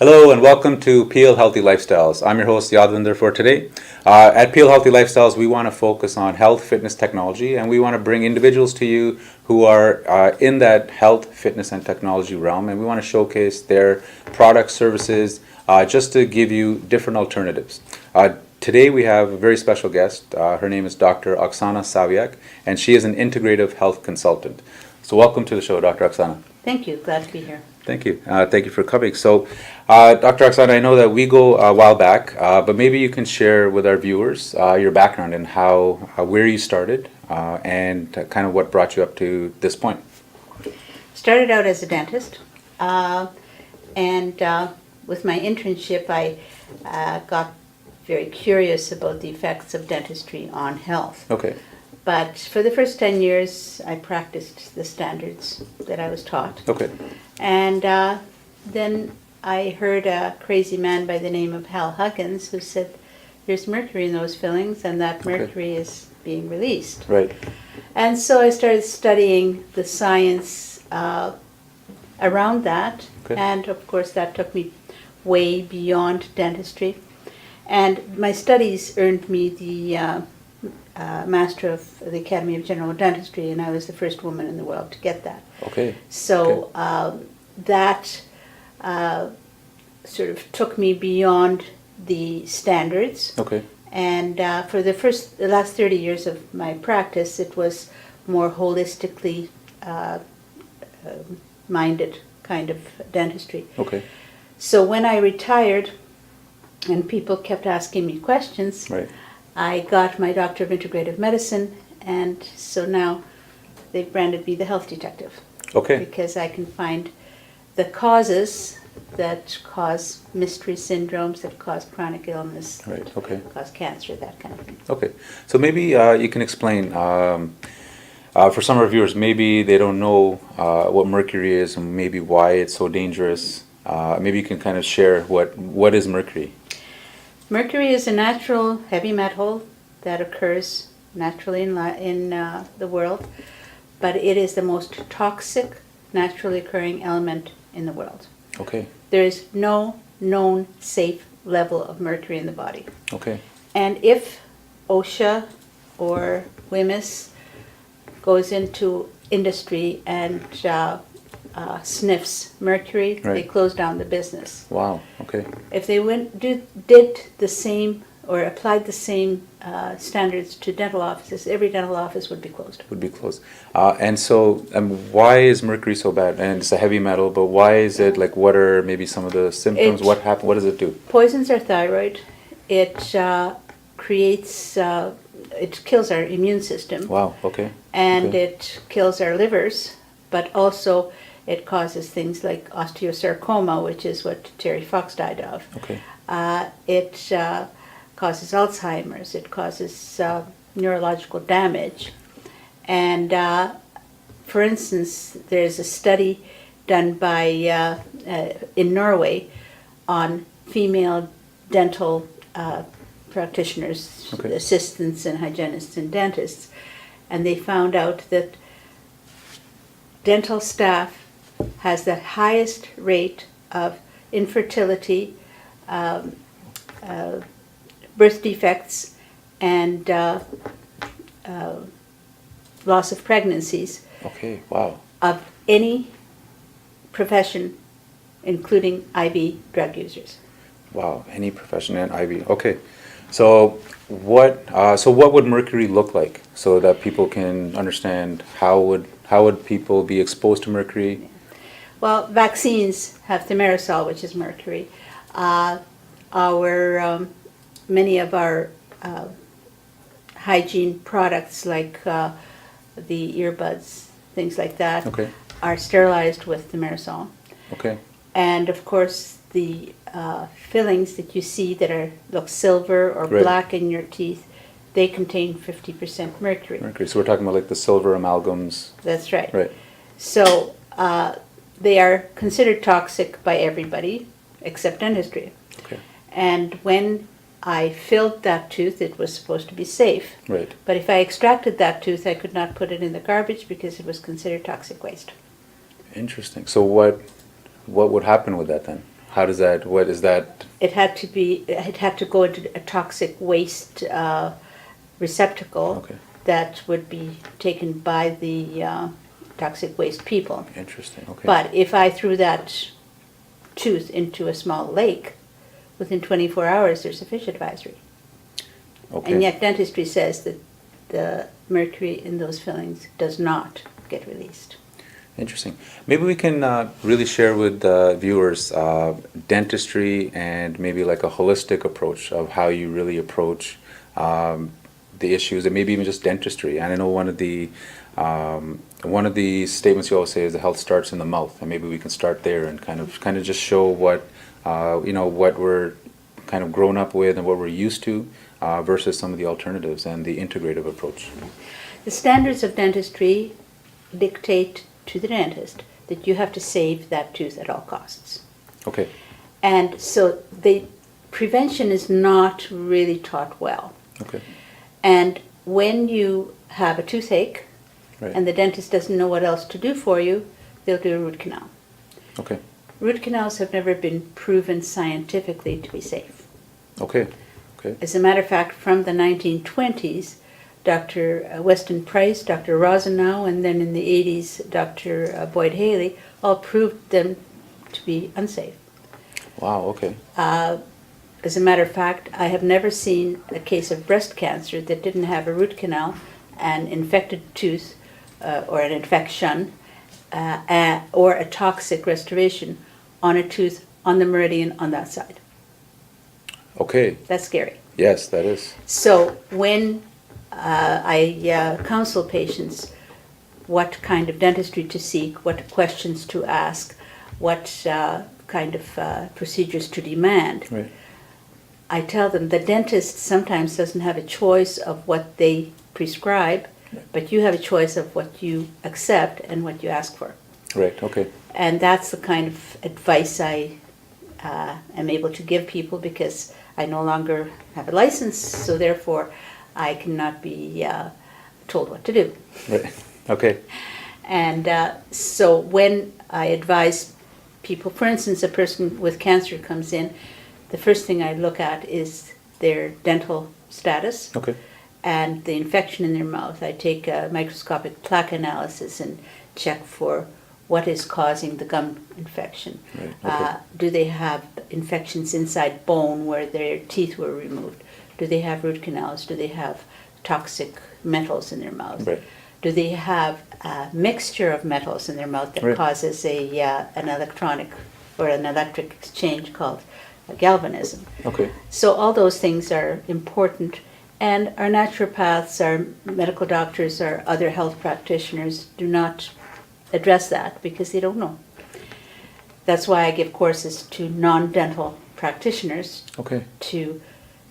Hello and welcome to Peel Healthy Lifestyles. I'm your host Yadvinder for today. At Peel Healthy Lifestyles, we want to focus on health, fitness, technology, and we want to bring individuals to you who are in that health, fitness, and technology realm, and we want to showcase their products, services, just to give you different alternatives. Today we have a very special guest. Her name is Dr. Oksana Sawiak, and she is an integrative health consultant. So welcome to the show, Dr. Oksana. Thank you. Glad to be here. Thank you. Thank you for coming. So, Dr. Oksana, I know that we go a while back, but maybe you can share with our viewers your background and where you started, and kind of what brought you up to this point. Started out as a dentist, and with my internship, I got very curious about the effects of dentistry on health. Okay. But for the first 10 years, I practiced the standards that I was taught. Okay. And then I heard a crazy man by the name of Hal Huggins who said, there's mercury in those fillings, and that mercury is being released. Right. And so I started studying the science around that. Okay. And of course, that took me way beyond dentistry. And my studies earned me the Master of the Academy of General Dentistry, and I was the first woman in the world to get that. Okay. So that sort of took me beyond the standards. Okay. And for the last 30 years of my practice, it was more holistically minded kind of dentistry. Okay. So when I retired, and people kept asking me questions, Right. I got my Doctor of Integrative Medicine, and so now they've branded me the health detective. Okay. Because I can find the causes that cause mystery syndromes, that cause chronic illness, Right. that Okay. cause cancer, that kind of thing. Okay. So maybe you can explain for some of our viewers, maybe they don't know what mercury is and maybe why it's so dangerous. Maybe you can kind of share what is mercury. Mercury is a natural heavy metal that occurs naturally in the world, but it is the most toxic naturally occurring element in the world. Okay. There is no known safe level of mercury in the body. Okay. And if OSHA or WHMIS goes into industry and sniffs mercury, Right. they close down the business. Wow. Okay. If they did the same or applied the same standards to dental offices, every dental office would be closed. Would be closed. And so, why is mercury so bad? And it's a heavy metal, but why is it, like, what are maybe some of the symptoms? What happens? What does it do? Poisons our thyroid. It creates, it kills our immune system. Wow, okay. And Okay. it kills our livers, but also it causes things like osteosarcoma, which is what Terry Fox died of. Okay. It causes Alzheimer's. It causes neurological damage. And for instance, there's a study done by in Norway on female dental practitioners, Okay. assistants and hygienists and dentists, and they found out that dental staff has the highest rate of infertility, birth defects, and loss of pregnancies Okay, wow. of any profession, including IV drug users. Wow, any profession and IV. Okay. So what would mercury look like so that people can understand how would people be exposed to mercury? Well, vaccines have thimerosal, which is mercury. Many of our hygiene products, like the earbuds, things like that, Okay. are sterilized with thimerosal. Okay. And of course, the fillings that you see that look silver or Right. black in your teeth, they contain 50% mercury. Mercury. So we're talking about like the silver amalgams. That's right. Right. So they are considered toxic by everybody except dentistry. Okay. And when I filled that tooth, it was supposed to be safe. Right. But if I extracted that tooth, I could not put it in the garbage because it was considered toxic waste. Interesting. So what would happen with that then? How does that? What is that? It had to go into a toxic waste receptacle Okay. that would be taken by the toxic waste people. Interesting. Okay. But if I threw that tooth into a small lake, within 24 hours there's a fish advisory. Okay. And yet dentistry says that the mercury in those fillings does not get released. Interesting. Maybe we can really share with viewers dentistry and maybe like a holistic approach of how you really approach the issues, and maybe even just dentistry. And I know one of the statements you always say is the health starts in the mouth, and maybe we can start there and kind of just show what what we're kind of grown up with and what we're used to versus some of the alternatives and the integrative approach. The standards of dentistry dictate to the dentist that you have to save that tooth at all costs. Okay. And so the prevention is not really taught well. Okay. And when you have a toothache Right. and the dentist doesn't know what else to do for you, they'll do a root canal. Okay. Root canals have never been proven scientifically to be safe. Okay. Okay. As a matter of fact, from the 1920s, Dr. Weston Price, Dr. Rosenau, and then in the 80s, Dr. Boyd Haley, all proved them to be unsafe. Wow. Okay. As a matter of fact, I have never seen a case of breast cancer that didn't have a root canal, an infected tooth, or an infection, or a toxic restoration on a tooth on the meridian on that side. Okay. That's scary. Yes, that is. So when I counsel patients what kind of dentistry to seek, what questions to ask, what kind of procedures to demand, Right. I tell them the dentist sometimes doesn't have a choice of what they prescribe, but you have a choice of what you accept and what you ask for. Right. Okay. And that's the kind of advice I am able to give people, because I no longer have a license, so therefore I cannot be told what to do. Right. Okay. And so when I advise people, for instance, a person with cancer comes in, the first thing I look at is their dental status Okay. and the infection in their mouth. I take a microscopic plaque analysis and check for what is causing the gum infection. Right. Okay. Do they have infections inside bone where their teeth were removed? Do they have root canals? Do they have toxic metals in their mouth? Right. Do they have a mixture of metals in their mouth that Right. causes an electronic or an electric exchange called galvanism? Okay. So all those things are important, and our naturopaths, our medical doctors, our other health practitioners do not address that because they don't know. That's why I give courses to non-dental practitioners Okay. to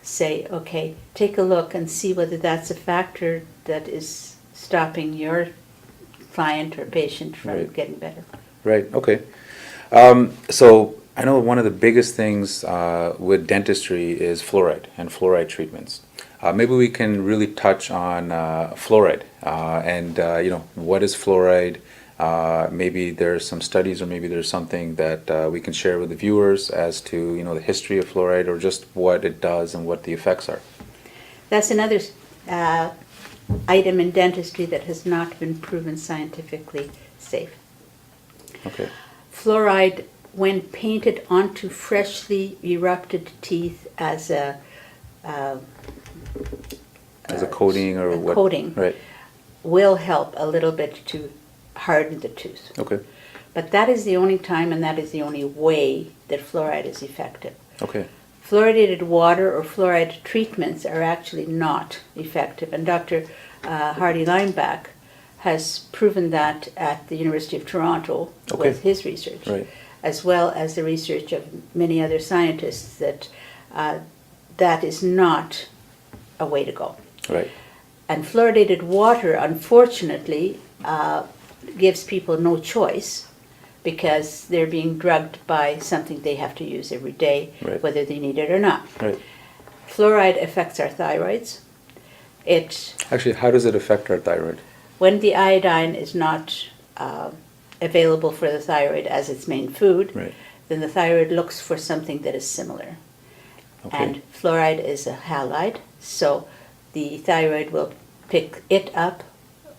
say, okay, take a look and see whether that's a factor that is stopping your client or patient from Right. getting better. Right. Okay. So I know one of the biggest things with dentistry is fluoride and fluoride treatments. Maybe we can really touch on fluoride and what is fluoride. Maybe there's some studies, or maybe there's something that we can share with the viewers as to the history of fluoride, or just what it does and what the effects are. That's another item in dentistry that has not been proven scientifically safe. Okay. Fluoride, when painted onto freshly erupted teeth as a Coating or a what? coating, Right. will help a little bit to harden the tooth. Okay. But that is the only time and that is the only way that fluoride is effective. Okay. Fluoridated water or fluoride treatments are actually not effective, and Dr. Hardy Lineback has proven that at the University of Toronto Okay. with his research, Right. as well as the research of many other scientists, that that is not a way to go. Right. And fluoridated water, unfortunately, gives people no choice because they're being drugged by something they have to use every day, Right. whether they need it or not. Right. Fluoride affects our thyroids. Actually, how does it affect our thyroid? When the iodine is not available for the thyroid as its main food, Right. then the thyroid looks for something that is similar. Okay. And fluoride is a halide, so the thyroid will pick it up,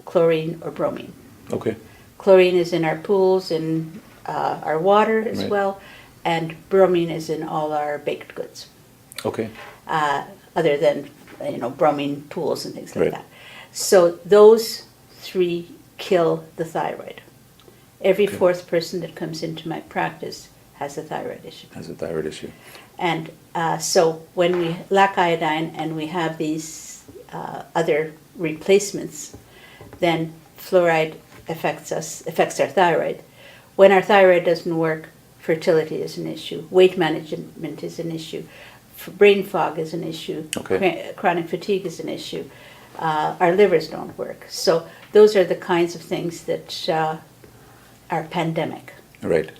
chlorine or bromine. Okay. Chlorine is in our pools, in our water as Right. well, and bromine is in all our baked goods. Okay. Other than bromine pools and things like Right. that. So those three kill the thyroid. Every Okay. fourth person that comes into my practice has a thyroid issue. Has a thyroid issue. And so when we lack iodine and we have these other replacements, then fluoride affects our thyroid. When our thyroid doesn't work, fertility is an issue, weight management is an issue, brain fog is an issue, Okay. chronic fatigue is an issue, our livers don't work. So those are the kinds of things that are pandemic. Right.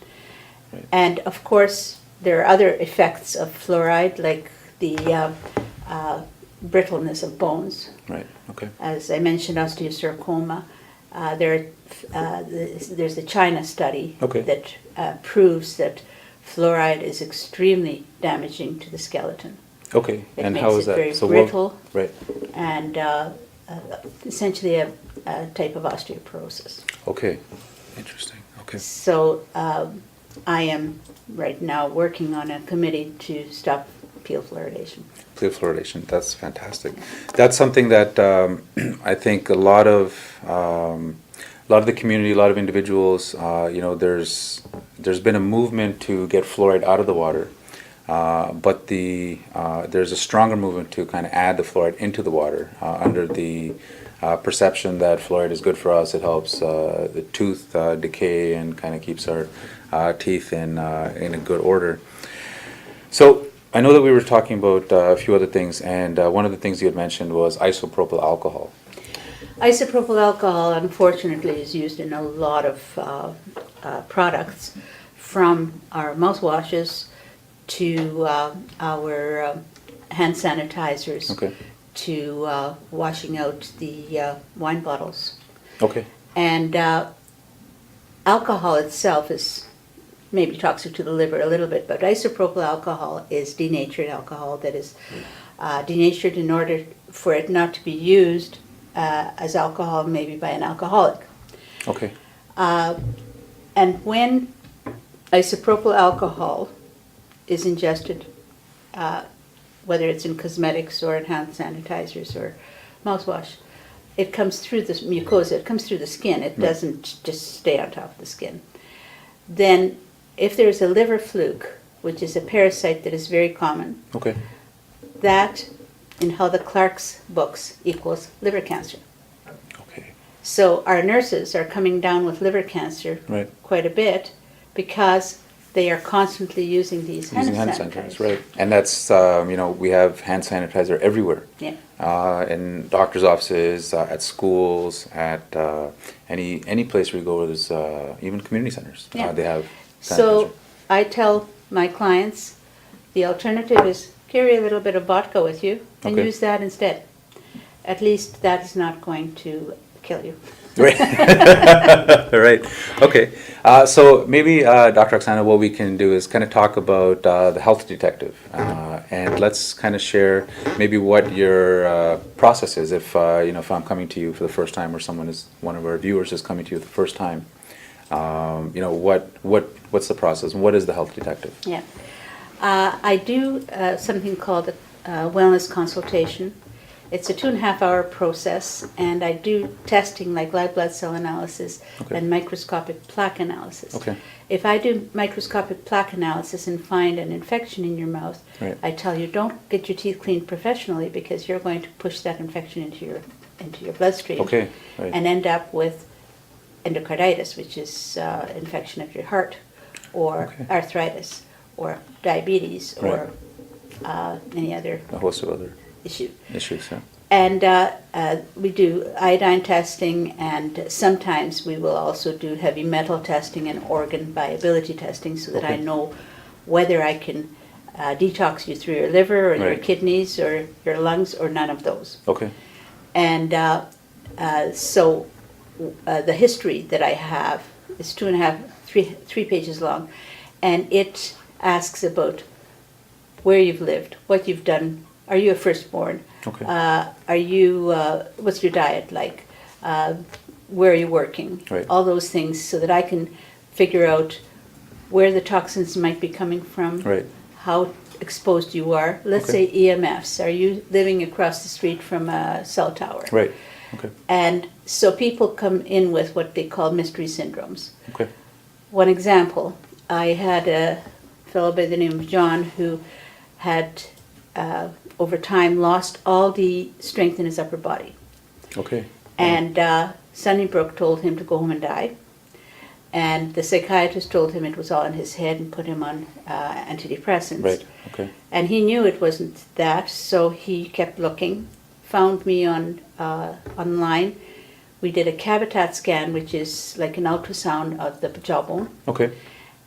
And of course, there are other effects of fluoride, like the brittleness of bones. Right. Okay. As I mentioned, osteosarcoma. There's the China study Okay. that proves that fluoride is extremely damaging to the skeleton. Okay. It And makes how is it that? very So brittle. Right. And essentially a type of osteoporosis. Okay. Interesting. Okay. So I am right now working on a committee to stop peel fluoridation. Peel fluoridation. That's fantastic. That's something that I think a lot of the community, a lot of individuals, there's been a movement to get fluoride out of the water, but there's a stronger movement to kind of add the fluoride into the water under the perception that fluoride is good for us. It helps the tooth decay and kind of keeps our teeth in a good order. So I know that we were talking about a few other things, and one of the things you had mentioned was isopropyl alcohol. Isopropyl alcohol, unfortunately, is used in a lot of products, from our mouthwashes to our hand sanitizers, Okay. to washing out the wine bottles. Okay. And alcohol itself is maybe toxic to the liver a little bit, but isopropyl alcohol is denatured alcohol that is denatured in order for it not to be used as alcohol, maybe by an alcoholic. Okay. And when isopropyl alcohol is ingested, whether it's in cosmetics or in hand sanitizers or mouthwash, it comes through the mucosa, it comes through the skin, it doesn't just stay on top of the skin. Then if there's a liver fluke, which is a parasite that is very common, Okay. that in Hulda Clark's books equals liver cancer. Okay. So our nurses are coming down with liver cancer Right. quite a bit because they are constantly using these hand Using hand sanitizers. sanitizer, right? And that's we have hand sanitizer everywhere. Yeah. In doctors' offices, at schools, at any place where you go. There's even community centers. Yeah. They have sanitizer. So I tell my clients the alternative is carry a little bit of vodka with you and Okay. use that instead. At least that is not going to kill you. Right. Right. Okay. So maybe, Dr. Oksana, what we can do is kind of talk about the health detective, and let's kind of share maybe what your process is. If if I'm coming to you for the first time, or one of our viewers is coming to you for the first time, what's the process, and what is the health detective? Yeah. I do something called a wellness consultation. It's a 2.5-hour process, and I do testing like live blood cell analysis Okay. and microscopic plaque analysis. Okay. If I do microscopic plaque analysis and find an infection in your mouth, Right. I tell you don't get your teeth cleaned professionally because you're going to push that infection into your bloodstream Okay. Right. and end up with endocarditis, which is infection of your heart, or Okay. arthritis, or diabetes, or any other A host of other issue. issues. Yeah. And we do iodine testing, and sometimes we will also do heavy metal testing and organ viability testing so that I Okay. know whether I can detox you through your liver or your Right. kidneys or your lungs or none of those. Okay. And so the history that I have is 2.5, 3 pages long, and it asks about where you've lived, what you've done. Are you a firstborn? Okay. Are you? What's your diet like? Where are you working? Right. All those things, so that I can figure out where the toxins might be coming from, Right. how exposed you are. Let's Okay. say EMFs. Are you living across the street from a cell tower? Right. Okay. And so people come in with what they call mystery syndromes. Okay. One example, I had a fellow by the name of John who had, over time, lost all the strength in his upper body. Okay. And Sunnybrook told him to go home and die. And the psychiatrist told him it was all in his head and put him on antidepressants. Right. Okay. And he knew it wasn't that, so he kept looking, found me on online. We did a cavitat scan, which is like an ultrasound of the jawbone, Okay.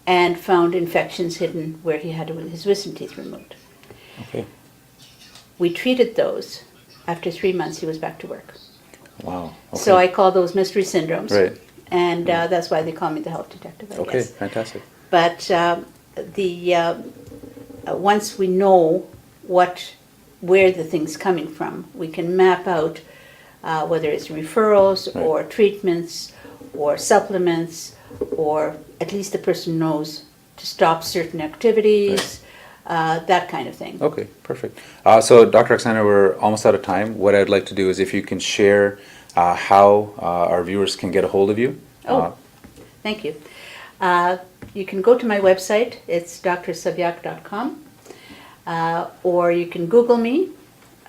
and found infections hidden where he had his wisdom teeth removed. Okay. We treated those. After 3 months, he was back to work. Wow. Okay. So I call those mystery syndromes. Right. And that's why they call me the health detective, I Okay. guess. Fantastic. But once we know where the thing's coming from, we can map out whether it's referrals Right. or treatments or supplements, or at least the person knows to stop certain activities, that kind of thing. Okay, perfect. So, Dr. Oksana, we're almost out of time. What I'd like to do is if you can share how our viewers can get a hold of you. Thank you. You can go to my website. It's drsawiak.com. Or you can Google me,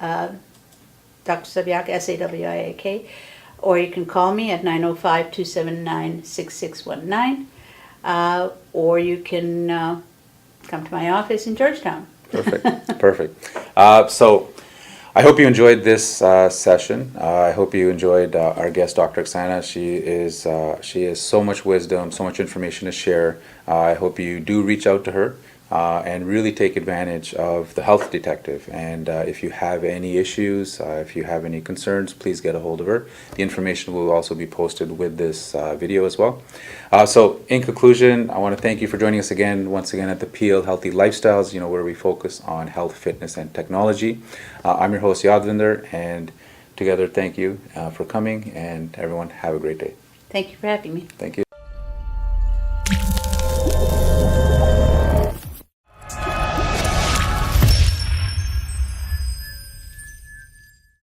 Dr. Sawiak, Sawiak, or you can call me at 905-279-6619, or you can come to my office in Georgetown. Perfect, perfect. So I hope you enjoyed this session. I hope you enjoyed our guest, Dr. Oksana. She has so much wisdom, so much information to share. I hope you do reach out to her and really take advantage of the health detective. And if you have any issues, if you have any concerns, please get a hold of her. The information will also be posted with this video as well. So in conclusion, I want to thank you for joining us once again at the Peel Healthy Lifestyles, where we focus on health, fitness, and technology. I'm your host, Yadvinder, and together thank you for coming, and everyone have a great day. Thank you for having me. Thank you.